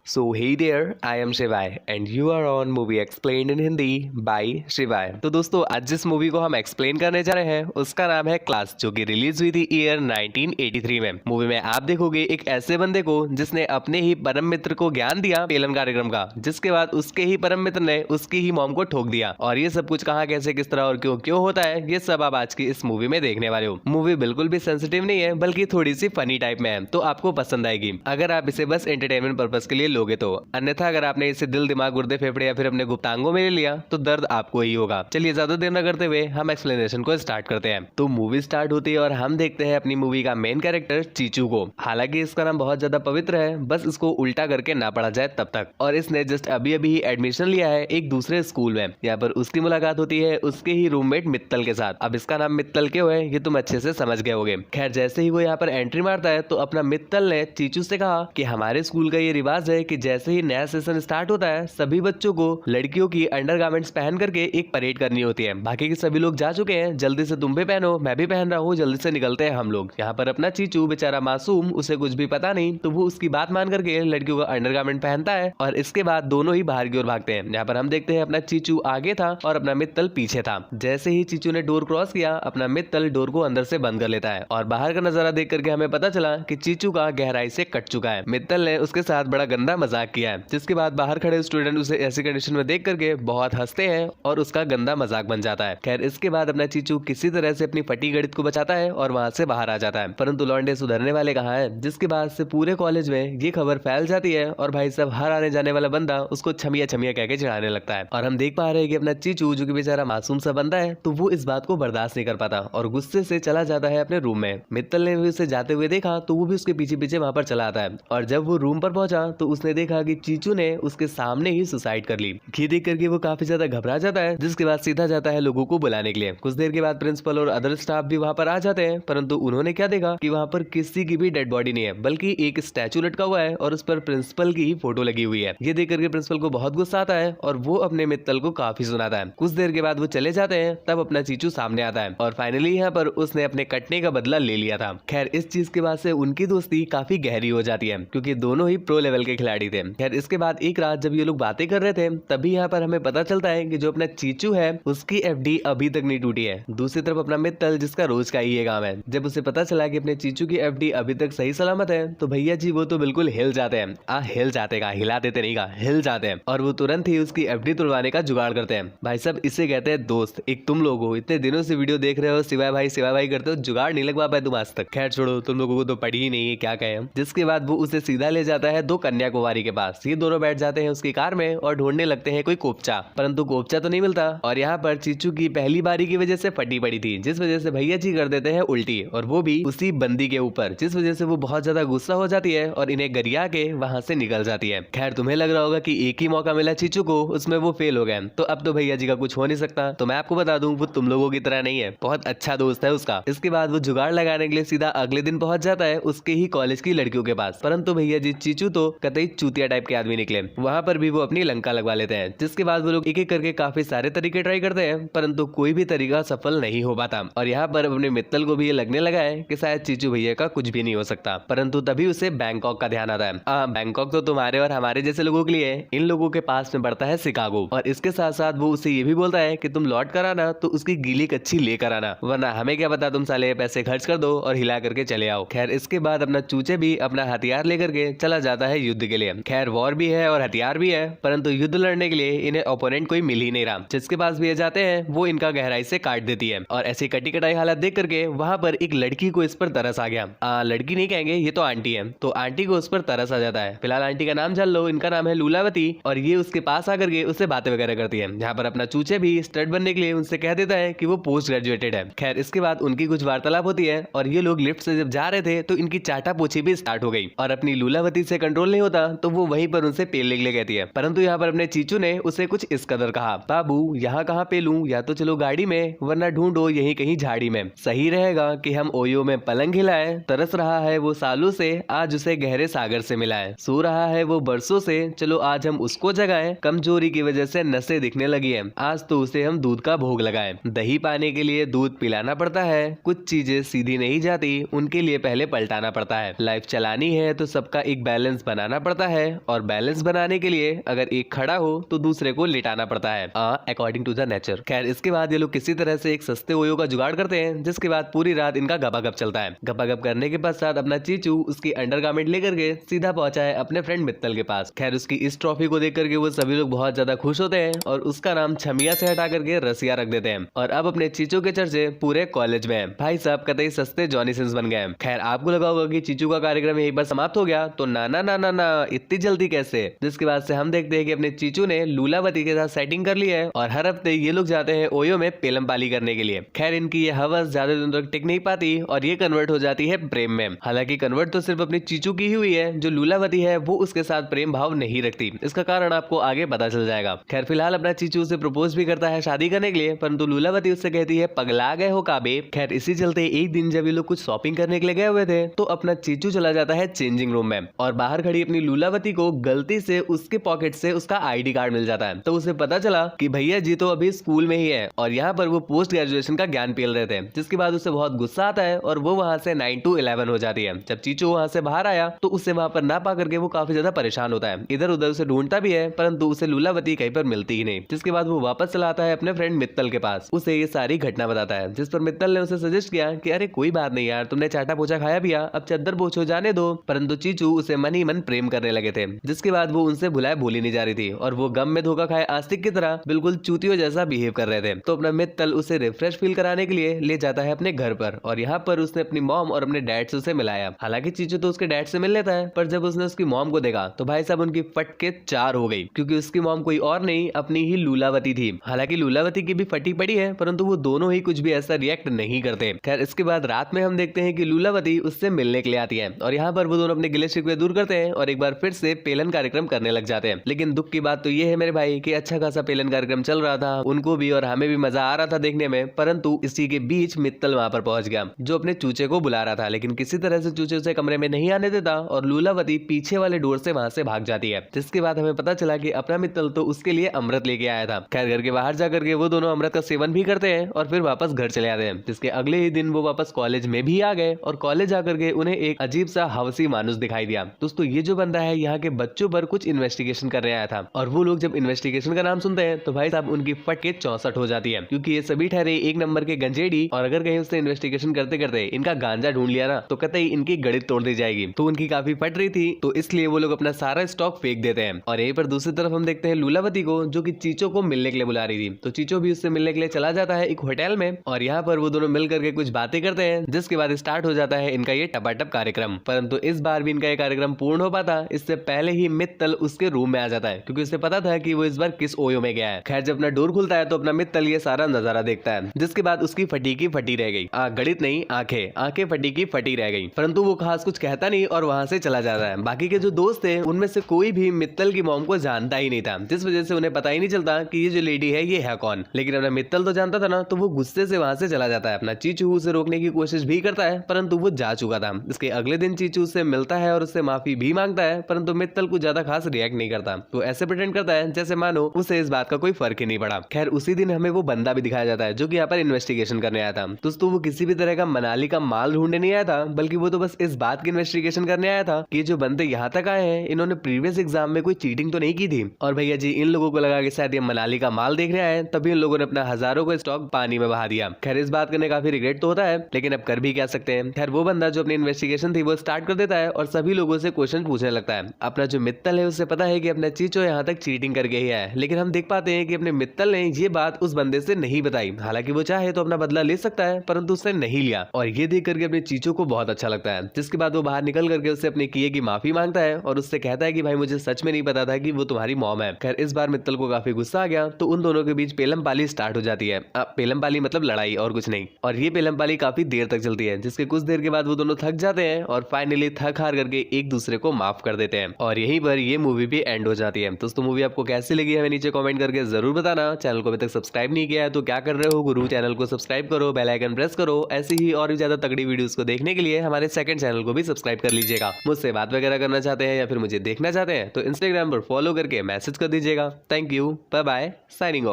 So hey there, I am Shivai and you are on Movie Explained in Hindi by Shivai। तो दोस्तों आज जिस movie को हम एक्सप्लेन करने जा रहे हैं उसका नाम है क्लास, जो कि रिलीज हुई थी ईयर 1983 में। मूवी में आप देखोगे एक ऐसे बंदे को जिसने अपने ही परम मित्र को ज्ञान दिया पेलम कार्यक्रम का, जिसके बाद उसके ही परम मित्र ने उसकी ही मॉम को ठोक दिया। और ये सब कुछ कहाँ कैसे किस तरह और क्यों क्यों होता है, ये सब आप आज की इस मूवी में देखने वाले हो। मूवी बिल्कुल भी सेंसिटिव नहीं है, बल्कि थोड़ी सी फनी टाइप में है, तो आपको पसंद आएगी अगर आप इसे बस एंटरटेनमेंट पर्पज के लिए लोगे तो। अन्यथा अगर आपने इसे दिल दिमाग गुर्दे फेफड़े या फिर अपने गुप्तांगों में ले लिया तो दर्द आपको ही होगा। चलिए ज्यादा देर न करते हुए हम एक्सप्लेनेशन को स्टार्ट करते हैं। तो मूवी स्टार्ट होती है और हम देखते हैं अपनी मूवी का मेन कैरेक्टर चीचू को। हालांकि इसका नाम बहुत ज्यादा पवित्र है, बस इसको उल्टा करके ना पढ़ा जाए तब तक। और इसने जस्ट अभी अभी ही एडमिशन लिया है एक दूसरे स्कूल में। यहाँ पर उसकी मुलाकात होती है उसके ही रूममेट मित्तल के साथ। अब इसका नाम मित्तल क्यों है ये तुम अच्छे से समझ गए होगे। खैर जैसे ही वो यहाँ पर एंट्री मारता है तो अपना मित्तल ने चीचू से कहा कि हमारे स्कूल का ये रिवाज है कि जैसे ही नया सेशन स्टार्ट होता है सभी बच्चों को लड़कियों की अंडरगारमेंट्स पहन करके एक परेड करनी होती है। बाकी के सभी लोग जा चुके हैं, जल्दी से तुम भी पहनो, मैं भी पहन रहा हूँ, जल्दी से निकलते हैं हम लोग। यहाँ पर अपना चीचू बेचारा मासूम, उसे कुछ भी पता नहीं, तो वो उसकी बात मान करके लड़कियों का अंडरगारमेंट पहनता है और इसके बाद दोनों ही बाहर की ओर भागते हैं। यहाँ पर हम देखते हैं अपना चीचू आगे था और अपना मित्तल पीछे था। जैसे ही चीचू ने डोर क्रॉस किया अपना मित्तल डोर को अंदर से बंद कर लेता है और बाहर का नजारा देख करके हमें पता चला कि चीचू का गहराई से कट चुका है। मित्तल ने उसके साथ बड़ा गंदा मजाक किया है, जिसके बाद बाहर खड़े स्टूडेंट उसे ऐसी कंडीशन में देख करके बहुत हंसते हैं और उसका गंदा मजाक बन जाता है। खैर इसके बाद अपना चीचू किसी तरह से अपनी फटी गणित को बचाता है और वहां से बाहर आ जाता है। परंतु लौंडे सुधरने वाले कहाँ है, जिसके बाद से पूरे कॉलेज में ये खबर फैल जाती है और भाई साहब हर आने जाने वाला बंदा उसको छमिया छमिया कह के चिढ़ाने लगता है। और हम देख पा रहे हैं कि अपना चीचू जो कि बेचारा मासूम सा बंदा है, तो वो इस बात को बर्दाश्त नहीं कर पाता और गुस्से से चला जाता है अपने रूम में। मित्तल ने भी उसे जाते हुए देखा तो वो भी उसके पीछे पीछे वहां पर चला आता है। और जब वो रूम पर पहुंचा तो उसने देखा कि चीचू ने उसके सामने ही सुसाइड कर ली। ये देख करके वो काफी ज्यादा घबरा जाता है, जिसके बाद सीधा जाता है लोगों को बुलाने के लिए। कुछ देर के बाद प्रिंसिपल और अदर स्टाफ भी वहां पर आ जाते हैं, परंतु उन्होंने क्या देखा कि वहां पर किसी की भी डेड बॉडी नहीं है, बल्कि एक स्टैचू लटका हुआ है और उस पर प्रिंसिपल की ही फोटो लगी हुई है। ये देख करके प्रिंसिपल को बहुत गुस्सा आता है और वो अपने मित्तल को काफी सुनाता है। कुछ देर के बाद वो चले जाते हैं, तब अपना चीचू सामने आता है और फाइनली यहाँ पर उसने अपने कटने का बदला ले लिया था। खैर इस चीज के बाद से उनकी दोस्ती काफी गहरी हो जाती है, क्योंकि दोनों ही प्रो लेवल के खिलाड़ी थे। खैर इसके बाद एक रात जब ये लोग बातें कर रहे थे तभी यहाँ पर हमें पता चलता है कि जो अपना चीचू है उसकी एफडी अभी तक नहीं टूटी है। दूसरी तरफ अपना मित्तल, जिसका रोज का ही ये काम है, जब उसे पता चला कि अपने चीचू की एफडी अभी तक सही सलामत है तो भैया जी वो तो बिल्कुल हिल जाते हैं। हिल जाते का, हिला देते नहीं का, हिल जाते हैं। और वो तुरंत ही उसकी एफडी तुड़वाने का जुगाड़ करते हैं। भाई साहब इसे कहते हैं दोस्त। एक तुम लोग हो, इतने दिनों से वीडियो देख रहे हो, सिवाय भाई करते हो, जुगाड़ नहीं लगवा पाए तुम आज तक। खैर छोड़ो, तुम लोगों को तो पड़ी ही नहीं है, क्या कहें। जिसके बाद वो उसे सीधा ले जाता है दो कन्याकुमारी के पास। ये दोनों बैठ जाते हैं उसकी कार में और ढूंढने लगते हैं कोई कोपचा, परंतु कोपचा तो नहीं मिलता। और यहाँ पर चीचू की पहली बारी की वजह से फटी पड़ी थी, जिस वजह से भैया जी कर देते हैं उल्टी, और वो भी उसी बंदी के ऊपर, जिस वजह से वो बहुत ज्यादा गुस्सा हो जाती है और इन्हें गरिया के वहां से निकल जाती है। खैर तुम्हें लग रहा होगा कि एक ही मौका मिला चीचू को, उसमें वो फेल हो गए, तो अब तो भैया जी का कुछ हो नहीं सकता। तो मैं आपको बता दूं वो तुम लोगों की तरह नहीं है, बहुत अच्छा दोस्त है उसका। इसके बाद वो जुगाड़ लगाने के लिए सीधा अगले दिन पहुंच जाता है उसके ही कॉलेज की लड़कियों के पास। परंतु भैया जी चीचू तो कतई चूतिया टाइप के आदमी निकले। वहां पर भी वो अपनी लंका लगवा लेते हैं, जिसके बाद वो लोग एक एक करके काफी सारे तरीके ट्राई करते हैं, परंतु कोई भी तरीका सफल नहीं हो पाता। और यहाँ पर अपने मित्तल को भी ये लगने लगा है कि शायद चीचू भैया का कुछ भी नहीं हो सकता। परंतु तभी उसे बैंकॉक का ध्यान आता है। बैंकॉक तो तुम्हारे और हमारे जैसे लोगों के लिए, इन लोगों के पास में पड़ता है शिकागो। और इसके साथ साथ वो उसे ये भी बोलता है कि तुम लौट कर आना तो उसकी गीली कच्ची लेकर आना, वरना हमें क्या पता, तुम साले पैसे खर्च कर दो और हिला करके चले आओ। खैर इसके बाद अपना चूचे भी अपना हथियार लेकर के चला जाता है युद्ध के लिए। खैर वॉर भी है और हथियार भी है, परंतु युद्ध लड़ने के लिए इन्हें ओपोनेंट कोई मिल ही नहीं रहा। जिसके पास भी ये जाते हैं वो इनका गहराई से काट देती है। और ऐसी कटी कटाई हालत देख करके वहां पर एक लड़की को इस पर तरस आ गया। लड़की नहीं कहेंगे, ये तो आंटी है, तो आंटी को उस पर तरस आ जाता है। फिलहाल आंटी का नाम जान लो, इनका नाम है लूलावती। और ये उसके पास आकर के उससे बातें वगैरह करती है। यहाँ पर अपना चूचे भी स्टड बनने के लिए उनसे कह देता है कि वो पोस्ट ग्रेजुएटेड है। खैर इसके बाद उनकी कुछ वार्तालाप होती है और ये लोग लिफ्ट से जब जा रहे थे तो इनकी चाटा पोछी भी स्टार्ट हो गई। और अपनी लूलावती से कंट्रोल नहीं होता तो वो वहीं पर उनसे पेलने के लिए कहती है। परंतु यहाँ पर अपने चीचू ने उसे कुछ इस कदर कहा, बाबू यहाँ कहाँ पेलूं, या तो चलो गाड़ी में, वरना ढूंढो यहीं कहीं झाड़ी में। सही रहेगा कि हम ओयो में पलंग हिलाए, तरस रहा है वो सालों से, आज उसे गहरे सागर से मिलाए। सो रहा है वो बरसों से, चलो आज हम उसको जगाएं, कमजोरी की वजह से नसें दिखने लगी है, आज तो उसे हम दूध का भोग लगाएं। दही पाने के लिए दूध पिलाना पड़ता है, कुछ चीजें सीधी नहीं जाती, उनके लिए पहले पलटाना पड़ता है। लाइफ चलानी है तो सबका एक बैलेंस बनाना पड़ता है और बैलेंस बनाने के लिए अगर एक खड़ा हो तो दूसरे को लिटाना पड़ता है अकॉर्डिंग टू द नेचर। खैर इसके बाद ये लोग किसी तरह से एक सस्ते ओयो का जुगाड़ करते हैं, जिसके बाद पूरी रात इनका गपागप चलता है। गपागप करने के पश्चात अपना चीचू उसकी अंडरगारमेंट लेकर के सीधा पहुंचा है अपने फ्रेंड मित्तल के पास। खैर उसकी इस ट्रॉफी को देख करके वो सभी लोग बहुत ज्यादा खुश होते हैं और उसका नाम छमिया से हटा करके रसिया रख देते हैं। और अब अपने चीचू के चर्चे पूरे कॉलेज में है। भाई साहब कतई सस्ते जॉनी सिंस बन गए। खैर आपको लगा होगा कि चीचू का कार्यक्रम यहीं पर समाप्त हो गया, तो ना ना ना ना ना इतनी जल्दी कैसे। जिसके बाद से हम देखते हैं कि अपने चीचू ने लूलावती के साथ सेटिंग कर ली है और हर हफ्ते ये लोग जाते हैं ओयो में पेलम पाली करने के लिए। खैर इनकी ये हवस ज्यादा दिनों तक टिक नहीं पाती और ये कन्वर्ट हो जाती है प्रेम में। हालांकि कन्वर्ट तो सिर्फ अपनी चीचू की ही हुई है, जो लूलावती है वो उसके साथ प्रेम भाव नहीं रखती। इसका कारण आपको आगे पता चल जाएगा। खैर फिलहाल अपना चीचू उसे प्रपोज भी करता है शादी करने के लिए, परंतु लूलावती उससे कहती है पगला गए हो काबे। खैर इसी चलते एक दिन जब ये लोग कुछ शॉपिंग करने के लिए गए हुए थे तो अपना चीचू चला जाता है चेंजिंग रूम में और बाहर खड़ी अपनी लूलावती को गलती से उसके पॉकेट से उसका आईडी कार्ड मिल जाता है। तो उसे पता चला कि भैया जी तो अभी स्कूल में ही है और यहाँ पर वो पोस्ट ग्रेजुएशन का ज्ञान पेल रहे थे। जिसके बाद उसे बहुत गुस्सा आता है और वो वहां से 9 to 11 हो जाती है। जब चीचू वहां से बाहर आया तो उसे वहां पर ना पा करके वो काफी ज्यादा परेशान होता है। इधर उधर उसे ढूंढता भी है परंतु उसे लूलावती कहीं पर मिलती ही नहीं। जिसके बाद वो वापस चला आता है अपने फ्रेंड मित्तल के पास, उसे ये सारी घटना बताता है। जिस पर मित्तल ने उसे सजेस्ट किया कि अरे कोई बात नहीं यार, तुमने चाटा पोछा खाया पिया, अब चद्दर पोछो जाने दो। परंतु चीचू उसे मन ही मन प्रेम करने लगे थे। जिसके बाद वो उनसे भुलाए भूली नहीं जा रही थी और वो गम में धोखा खाए आस्तिक की तरह बिल्कुल चूतियों जैसा बिहेव कर रहे थे। तो अपना मित्तल उसे रिफ्रेश फील कराने के लिए ले जाता है अपने घर पर और यहाँ पर उसने अपनी मॉम और अपने डैड से उसे मिलाया। हालांकि चीचू तो उसके डैड से मिल लेता है, पर जब उसने उसकी मॉम को देखा तो भाई साहब उनकी फट के 4 हो गई, क्योंकि उसकी मॉम कोई और नहीं अपनी ही लूलावती थी। हालांकि लूलावती की भी फटी पड़ी है परंतु वो दोनों ही कुछ भी ऐसा रिएक्ट नहीं करते। खैर इसके बाद रात में हम देखते हैं कि लूलावती उससे मिलने के लिए आती है और यहाँ पर वो दोनों अपने गिले शिकवे दूर करते हैं और एक बार फिर से पेलन कार्यक्रम करने लग जाते हैं। लेकिन दुख की बात तो ये है मेरे भाई कि अच्छा खासा पेलन कार्यक्रम चल रहा था, उनको भी और हमें भी मजा आ रहा था देखने में, परंतु इसी के बीच मित्तल वहां पर पहुंच गया जो अपने चूचे को बुला रहा था। लेकिन किसी तरह से चूचे उसे कमरे में नहीं आने देता और लूलावती पीछे वाले डोर से वहां से भाग जाती है। जिसके बाद हमें पता चला कि अपना मित्तल तो उसके लिए अमृत लेके आया था। खैर घर के बाहर जाकर के वो दोनों अमृत का सेवन भी करते हैं और फिर वापस घर चले आते हैं। जिसके अगले ही दिन वो वापस कॉलेज में भी आ गए और कॉलेज आकर के उन्हें एक अजीब सा हवसी मानुस दिखाई दिया। दोस्तों ये जो बंदा है यहाँ के बच्चों पर कुछ इन्वेस्टिगेशन करने आया था और वो लोग जब इन्वेस्टिगेशन का नाम सुनते हैं तो भाई साहब उनकी फट के 64 हो जाती है, क्योंकि ये सभी ठहरे एक नंबर के गंजेड़ी और अगर कहीं उसने इन्वेस्टिगेशन करते करते इनका गांजा ढूंढ लिया ना तो कतई इनकी गणित तोड़ दी जाएगी। तो उनकी काफी फट रही थी तो इसलिए वो लोग अपना सारा स्टॉक फेंक देते हैं। और यहीं पर दूसरी तरफ हम देखते हैं लूलावती को जो कि चीचो को मिलने के लिए बुला रही थी। तो चीचो भी उससे मिलने के लिए चला जाता है एक होटल में और यहाँ पर वो दोनों मिल करके कुछ बातें करते हैं। जिसके बाद स्टार्ट हो जाता है इनका ये टपाटप कार्यक्रम। परंतु इस बार भी इनका ये कार्यक्रम पूर्ण हो पाता इससे पहले ही मित्तल उसके रूम में आ जाता है, क्योंकि उसे पता था कि वो इस बार किस ओयो में गया है। खैर जब अपना डोर खुलता है तो अपना मित्तल ये सारा नजारा देखता है। जिसके बाद उसकी फटी की फटी रह गई, गणित नहीं आंखें फटी की फटी रह गई। परंतु वो खास कुछ कहता नहीं और वहां से चला जाता है। बाकी के जो दोस्त थे उनमें से कोई भी मित्तल की मॉम को जानता ही नहीं था, जिस वजह से उन्हें पता ही नहीं चलता कि ये जो लेडी है ये है कौन। लेकिन अपना मित्तल तो जानता था ना, तो वो गुस्से से वहां से चला जाता है। अपना चीचू उसे रोकने की कोशिश भी करता है परंतु वो जा चुका था। इसके अगले दिन चीचू उससे मिलता है और उससे माफी भी मांगता है, परंतु मित्तल कुछ ज्यादा खास रिएक्ट नहीं करता। वो ऐसे प्रिटेंड करता है जैसे मानो उसे इस बात का कोई फर्क ही नहीं पड़ा। खैर उसी दिन हमें वो बंदा भी दिखाया जाता है जो कि यहाँ पर इन्वेस्टिगेशन करने आया था। दोस्तों वो किसी भी तरह का मनाली का माल ढूंढने नहीं आया था, बल्कि वो तो बस इस बात की इन्वेस्टिगेशन करने आया था कि जो बंदे यहाँ तक आए हैं इन्होंने प्रीवियस एग्जाम में कोई चीटिंग तो नहीं की थी। और भैया जी इन लोगों को लगा कि शायद ये मनाली का माल देखने आए, तभी इन लोगों ने अपना हजारों का स्टॉक पानी में बहा दिया। खैर इस बात करने काफी रिग्रेट तो होता है, लेकिन अब कर भी क्या सकते हैं। खैर वो बंदा जो अपनी इन्वेस्टिगेशन थी वो स्टार्ट कर देता है और सभी लोगों से क्वेश्चन पूछने लगता है। अपना जो मित्तल है उससे पता है कि अपना चीचो यहाँ तक चीटिंग करके ही है, लेकिन हम देख पाते हैं कि अपने मित्तल ने ये बात उस बंदे से नहीं बताई। हालांकि वो चाहे तो अपना बदला ले सकता है परंतु उसने नहीं लिया और ये देख करके अपने चीचो को बहुत अच्छा लगता है। जिसके बाद वो बाहर निकल करके उससे अपने किए की माफी मांगता है और उससे कहता है कि भाई मुझे सच में नहीं पता था कि वो तुम्हारी मॉम है। खैर इस बार मित्तल को काफी गुस्सा आ गया तो उन दोनों के बीच पेलम पाली स्टार्ट हो जाती है। पेलम पाली मतलब लड़ाई और कुछ नहीं। और ये पेलम पाली काफी देर तक चलती है, जिसके कुछ देर के बाद वो दोनों थक जाते हैं और फाइनली थक हार करके एक दूसरे को माफ कर देते हैं और यहीं पर ये मूवी भी एंड हो जाती है। दोस्तों मूवी आपको कैसी लगी हमें नीचे कमेंट करके जरूर बताना। चैनल को अभी तक सब्सक्राइब नहीं किया है तो क्या कर रहे हो गुरु, चैनल को सब्सक्राइब करो, बेल आइकन प्रेस करो। ऐसी ही और भी ज्यादा तगड़ी वीडियोस को देखने के लिए हमारे सेकंड चैनल को भी सब्सक्राइब कर लीजिएगा। मुझसे बात वगैरह करना चाहते हैं या फिर मुझे देखना चाहते हैं तो इंस्टाग्राम पर फॉलो करके मैसेज कर दीजिएगा। Thank you, bye bye, signing of.